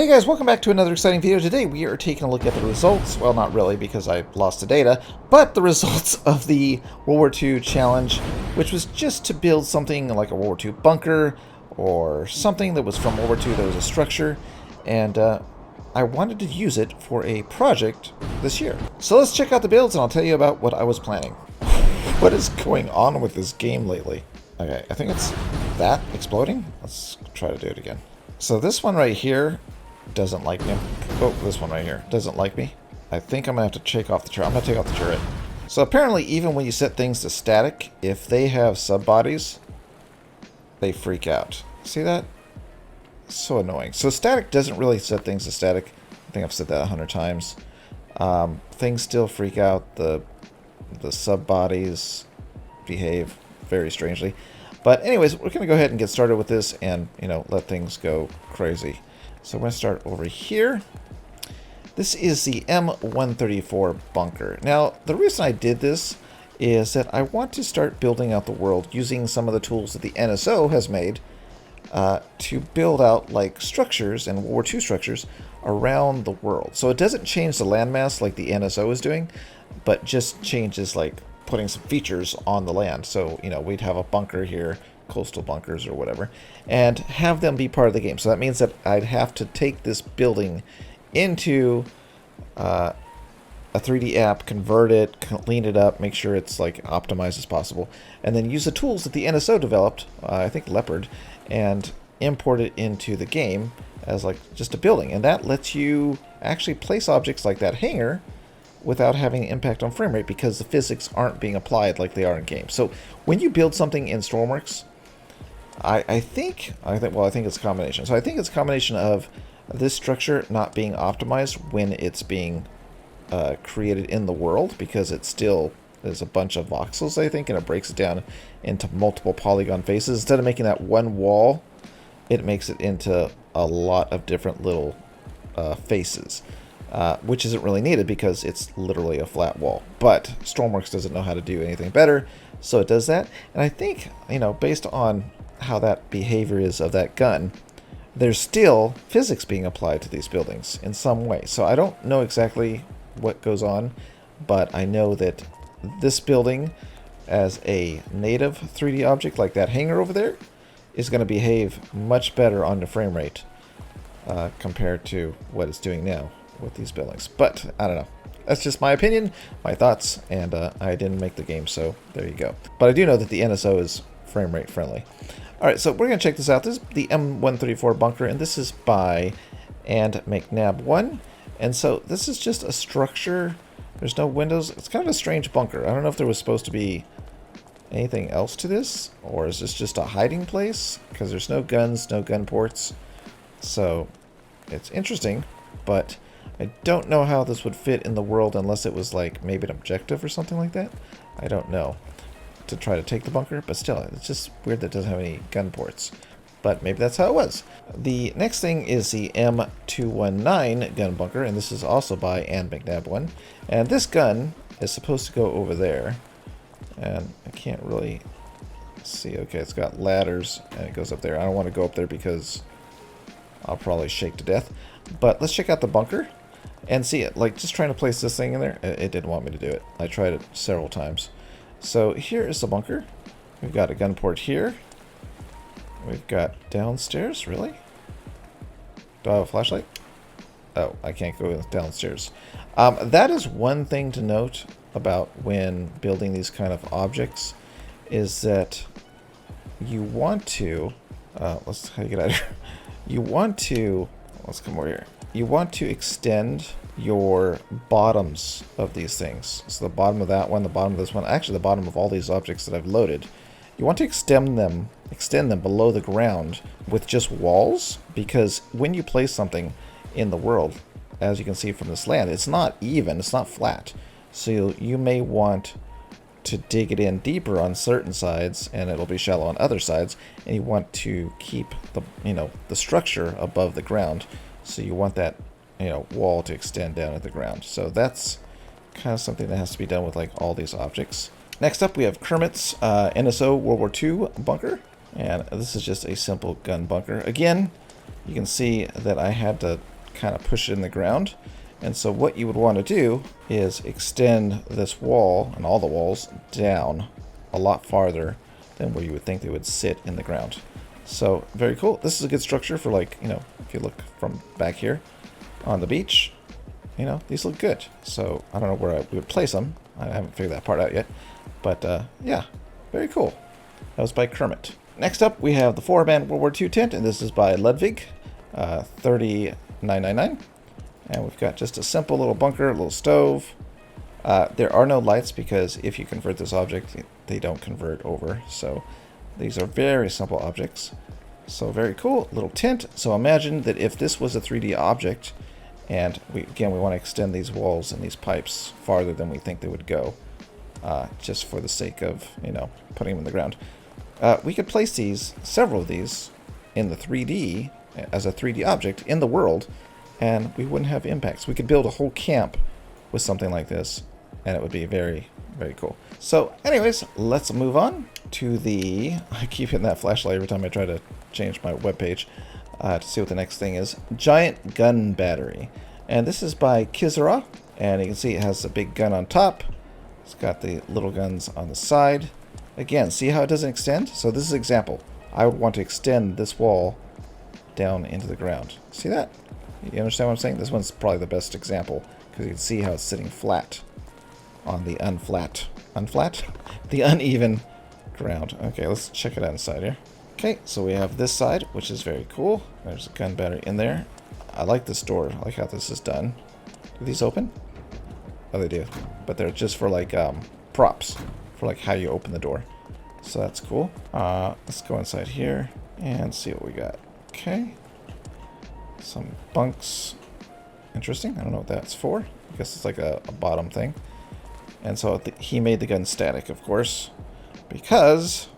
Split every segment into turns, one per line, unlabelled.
Hey guys, welcome back to another exciting video. Today we are taking a look at the results, well not really because I lost the data, but the results of the World War II challenge, which was just to build something like a World War II bunker or something that was from World War II that was a structure, and I wanted to use it for a project this year. So let's check out the builds and I'll tell you about what I was planning. What is going on with this game lately? Okay, I think it's that exploding. Let's try to do it again. So this one right here doesn't like me. Oh, this one right here doesn't like me. I think I'm gonna have to take off the turret. I'm gonna take off the turret. So apparently, even when you set things to static, if they have sub-bodies, they freak out. See that? So annoying. So static doesn't really set things to static. I think I've said that 100 times. Things still freak out. The sub-bodies behave very strangely. But anyways, we're gonna go ahead and get started with this and, let things go crazy. So I'm going to start over here. This is the M134 bunker. Now, the reason I did this is that I want to start building out the world using some of the tools that the NSO has made to build out like structures and World War II structures around the world. So it doesn't change the landmass like the NSO is doing, but just changes like putting some features on the land. So, we'd have a bunker here, coastal bunkers or whatever, and have them be part of the game. So that means that I'd have to take this building into a 3D app, convert it, clean it up, make sure it's like optimized as possible, and then use the tools that the NSO developed, I think Leopard, and import it into the game as like just a building. And that lets you actually place objects like that hangar without having impact on frame rate because the physics aren't being applied like they are in game. So when you build something in Stormworks, I think it's a combination. So I think it's a combination of this structure not being optimized when it's being created in the world, because it's still, there's a bunch of voxels, I think, and it breaks it down into multiple polygon faces. Instead of making that one wall, it makes it into a lot of different little faces, which isn't really needed because it's literally a flat wall. But Stormworks doesn't know how to do anything better, so it does that. And I think, based on how that behavior is of that gun, there's still physics being applied to these buildings in some way. So I don't know exactly what goes on, but I know that this building as a native 3D object like that hangar over there is going to behave much better on the frame rate compared to what it's doing now with these buildings. But I don't know. That's just my opinion, my thoughts, and I didn't make the game, so there you go. But I do know that the NSO is frame rate friendly. Alright, so we're going to check this out. This is the M134 bunker, and this is by and McNab1. And so this is just a structure. There's no windows. It's kind of a strange bunker. I don't know if there was supposed to be anything else to this, or is this just a hiding place? Because there's no guns, no gun ports. So it's interesting, but I don't know how this would fit in the world unless it was like maybe an objective or something like that. I don't know. To try to take the bunker, but still, it's just weird that it doesn't have any gun ports. But maybe that's how it was. The next thing is the M219 gun bunker, and this is also by and McNab1. And this gun is supposed to go over there, and I can't really see. Okay, it's got ladders, and it goes up there. I don't want to go up there because I'll probably shake to death. But let's check out the bunker and see it. Like, just trying to place this thing in there, it didn't want me to do it. I tried it several times. So here is the bunker. We've got a gun port here. We've got downstairs. Really? Do I have a flashlight? Oh, I can't go downstairs. That is one thing to note about when building these kind of objects, is that you want to let's how you get out of here. You want to, let's come over here. You want to extend your bottoms of these things. So the bottom of that one, the bottom of this one, actually the bottom of all these objects that I've loaded. You want to extend them below the ground with just walls, because when you place something in the world, as you can see from this land, it's not even, it's not flat. So you may want to dig it in deeper on certain sides, and it'll be shallow on other sides, and you want to keep the, the structure above the ground. So you want that wall to extend down at the ground. So that's kind of something that has to be done with like all these objects. Next up we have Kermit's NSO World War II bunker, and this is just a simple gun bunker. Again, you can see that I had to kind of push it in the ground. And so what you would want to do is extend this wall and all the walls down a lot farther than where you would think they would sit in the ground. So very cool. This is a good structure for, like, you know, if you look from back here on the beach, you know, these look good. So I don't know where we would place them. I haven't figured that part out yet. But yeah, very cool. That was by Kermit. Next up, we have the 4-man World War II tent, and this is by Ludwig, 3999. And we've got just a simple little bunker, a little stove. There are no lights because if you convert this object, they don't convert over. So these are very simple objects. So very cool. Little tent. So imagine that if this was a 3D object, and we want to extend these walls and these pipes farther than we think they would go, just for the sake of, you know, putting them in the ground. We could place these, several of these, in the 3D, as a 3D object in the world, and we wouldn't have impacts. We could build a whole camp with something like this, and it would be very, very cool. So anyways, let's move on to the... I keep hitting that flashlight every time I try to change my webpage to see what the next thing is. Giant gun battery. And this is by Kizera, and you can see it has a big gun on top. It's got the little guns on the side. Again, see how it doesn't extend? So this is an example. I would want to extend this wall down into the ground. See that? You understand what I'm saying? This one's probably the best example because you can see how it's sitting flat on the the uneven ground. Okay, let's check it out inside here. Okay, so we have this side, which is very cool. There's a gun battery in there. I like this door. I like how this is done. Do these open? Oh, they do. But they're just for, like, props. For, like, how you open the door. So that's cool. Let's go inside here and see what we got. Okay. Some bunks. Interesting. I don't know what that's for. I guess it's like a bottom thing. And so he made the gun static, of course, because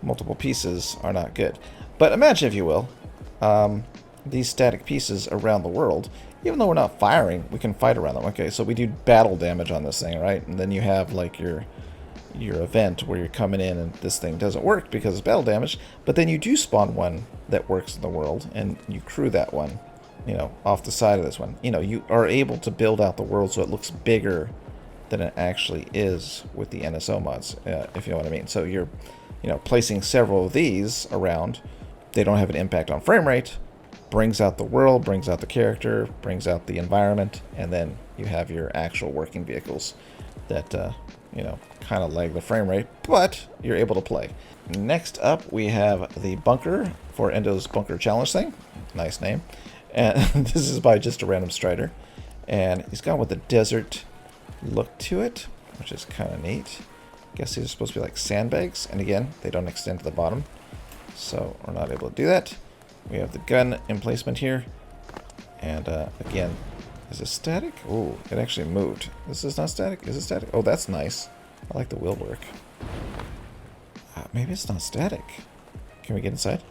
multiple pieces are not good. But imagine, if you will, these static pieces around the world. Even though we're not firing, we can fight around them. Okay, so we do battle damage on this thing, right? And then you have, like, your event where you're coming in and this thing doesn't work because it's battle damage, but then you do spawn one that works in the world and you crew that one, you know, off the side of this one. You know, you are able to build out the world so it looks bigger than it actually is with the NSO mods, if you know what I mean. So you're, you know, placing several of these around. They don't have an impact on frame rate, brings out the world, brings out the character, brings out the environment, and then you have your actual working vehicles that, you know, kind of lag the frame rate, but you're able to play. Next up, we have the bunker for Endo's Bunker Challenge thing. Nice name. And this is by Just a Random Strider. And he's gone with a desert look to it, which is kind of neat. Guess these are supposed to be like sandbags. And again, they don't extend to the bottom, so we're not able to do that. We have the gun emplacement here. And again, is this static? Oh, it actually moved. This is not static. Is it static? Oh, that's nice. I like the wheel work. Maybe it's not static. Can we get inside?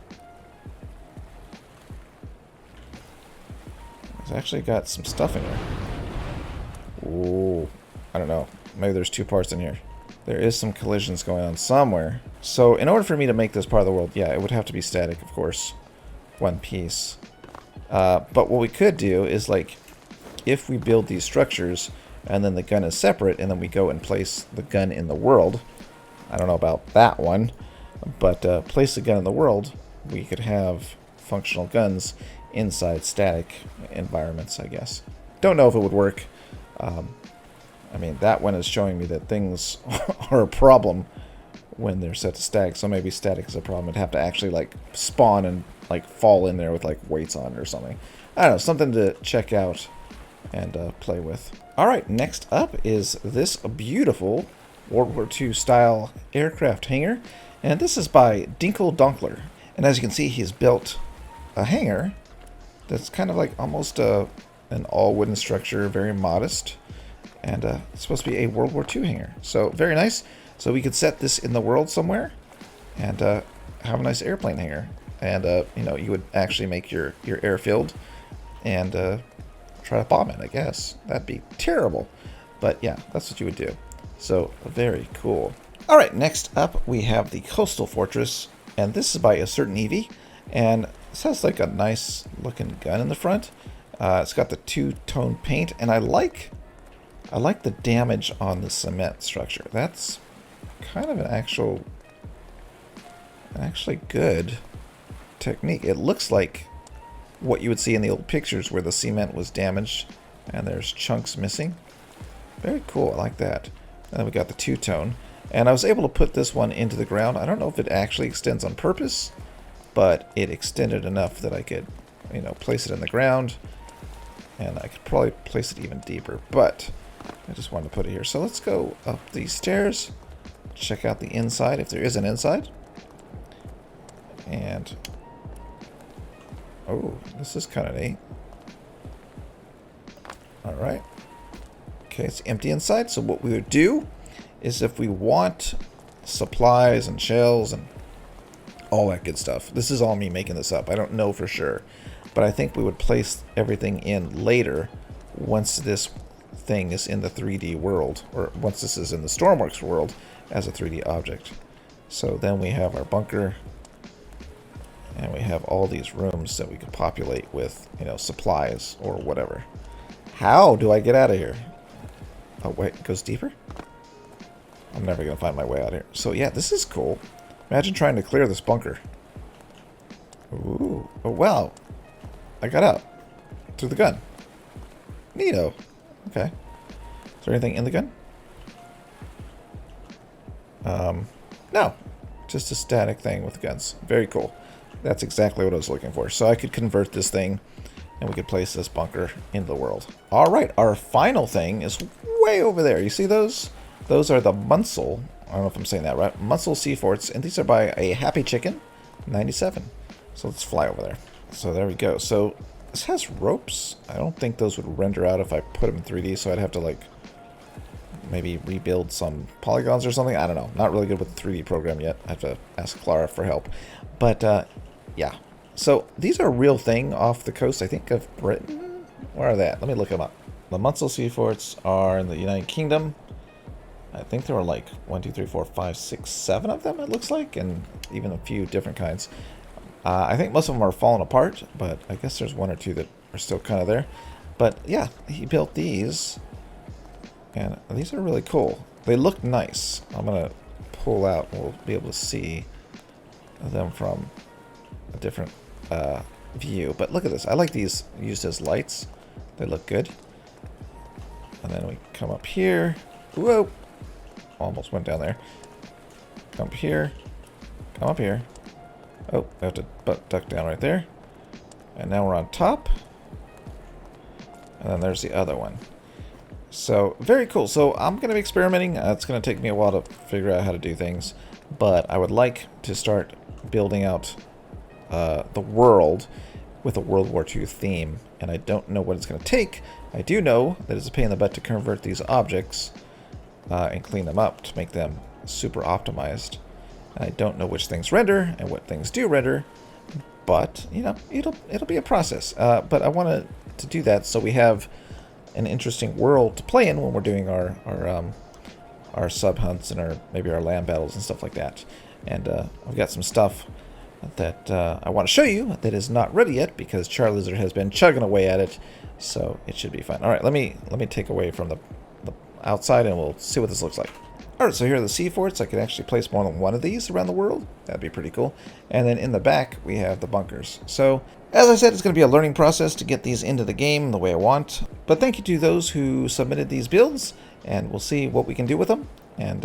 It's actually got some stuff in here. Ooh, I don't know. Maybe there's two parts in here. There is some collisions going on somewhere. So in order for me to make this part of the world, yeah, it would have to be static, of course. One piece. But what we could do is, like, if we build these structures and then the gun is separate and then we go and place the gun in the world, I don't know about that one, but place the gun in the world, we could have functional guns inside static environments, I guess. Don't know if it would work. I mean, that one is showing me that things are a problem when they're set to static, so maybe static is a problem. It'd have to actually, like, spawn and, like, fall in there with, like, weights on it or something. I don't know, something to check out and play with. Alright, next up is this beautiful World War II style aircraft hangar, and this is by Dinkle Donkler. And as you can see, he's built a hangar that's kind of like almost an all wooden structure, very modest, and it's supposed to be a World War II hangar. So very nice. So we could set this in the world somewhere and have a nice airplane hangar. And you know, you would actually make your airfield and try to bomb it, I guess. That'd be terrible, but yeah, that's what you would do. So very cool. All right, next up we have the Coastal Fortress, and this is by a certain Eevee. And This has like a nice looking gun in the front. It's got the two-tone paint, and I like the damage on the cement structure. That's kind of an actually good technique. It looks like what you would see in the old pictures where the cement was damaged and there's chunks missing. Very cool. I like that. And then we got the two-tone. And I was able to put this one into the ground. I don't know if it actually extends on purpose, but it extended enough that I could, you know, place it in the ground. And I could probably place it even deeper, but I just wanted to put it here. So let's go up these stairs, check out the inside, if there is an inside. And, oh, this is kind of neat. Alright. Okay, it's empty inside, so what we would do is if we want supplies and shells and all that good stuff. This is all me making this up. I don't know for sure. But I think we would place everything in later once this thing is in the 3D world, or once this is in the Stormworks world as a 3D object. So then we have our bunker, and we have all these rooms that we could populate with, you know, supplies or whatever. How do I get out of here? Oh, wait, it goes deeper? I'm never going to find my way out here. So, yeah, this is cool. Imagine trying to clear this bunker. Ooh. Oh, wow. I got out. Through the gun. Neato. Okay. Is there anything in the gun? No. Just a static thing with guns. Very cool. That's exactly what I was looking for. So I could convert this thing, and we could place this bunker into the world. Alright, our final thing is way over there. You see those? Those are the Maunsell. I don't know if I'm saying that right. Maunsell Seaforts, and these are by a Happy Chicken 97. So let's fly over there. So there we go. So this has ropes. I don't think those would render out if I put them in 3D, so I'd have to like maybe rebuild some polygons or something. I don't know. Not really good with the 3D program yet. I have to ask Clara for help. But yeah. So these are a real thing off the coast, I think, of Britain. Where are they at? Let me look them up. The Maunsell Seaforts are in the United Kingdom. I think there were like 1, 2, 3, 4, 5, 6, 7 of them, it looks like, and even a few different kinds. I think most of them are falling apart, but I guess there's 1 or 2 that are still kind of there. But yeah, he built these, and these are really cool. They look nice. I'm going to pull out, and we'll be able to see them from a different view. But look at this. I like these used as lights. They look good. And then we come up here. Whoa! Almost went down there. Come up here. Come up here. Oh, I have to duck down right there. And now we're on top. And then there's the other one. So, very cool. So, I'm going to be experimenting. It's going to take me a while to figure out how to do things. But I would like to start building out the world with a World War II theme. And I don't know what it's going to take. I do know that it's a pain in the butt to convert these objects and clean them up to make them super optimized. I don't know which things render and what things do render, but you know, it'll be a process. But I wanted to do that so we have an interesting world to play in when we're doing our sub hunts and maybe our land battles and stuff like that. And I've got some stuff that I want to show you that is not ready yet because Charlizard has been chugging away at it, so it should be fun. All right, let me take away from the outside and we'll see what this looks like. Alright, so here are the Seaforts. I could actually place more than one of these around the world. That'd be pretty cool. And then in the back, we have the bunkers. So, as I said, it's going to be a learning process to get these into the game the way I want. But thank you to those who submitted these builds, and we'll see what we can do with them. And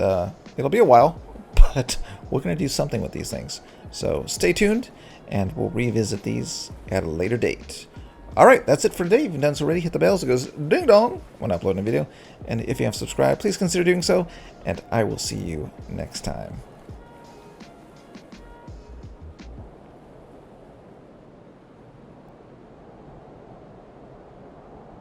it'll be a while, but we're going to do something with these things. So stay tuned, and we'll revisit these at a later date. Alright, that's it for today. If you've done so already, hit the bell so it goes ding dong when I upload a video. And if you have subscribed, please consider doing so. And I will see you next time.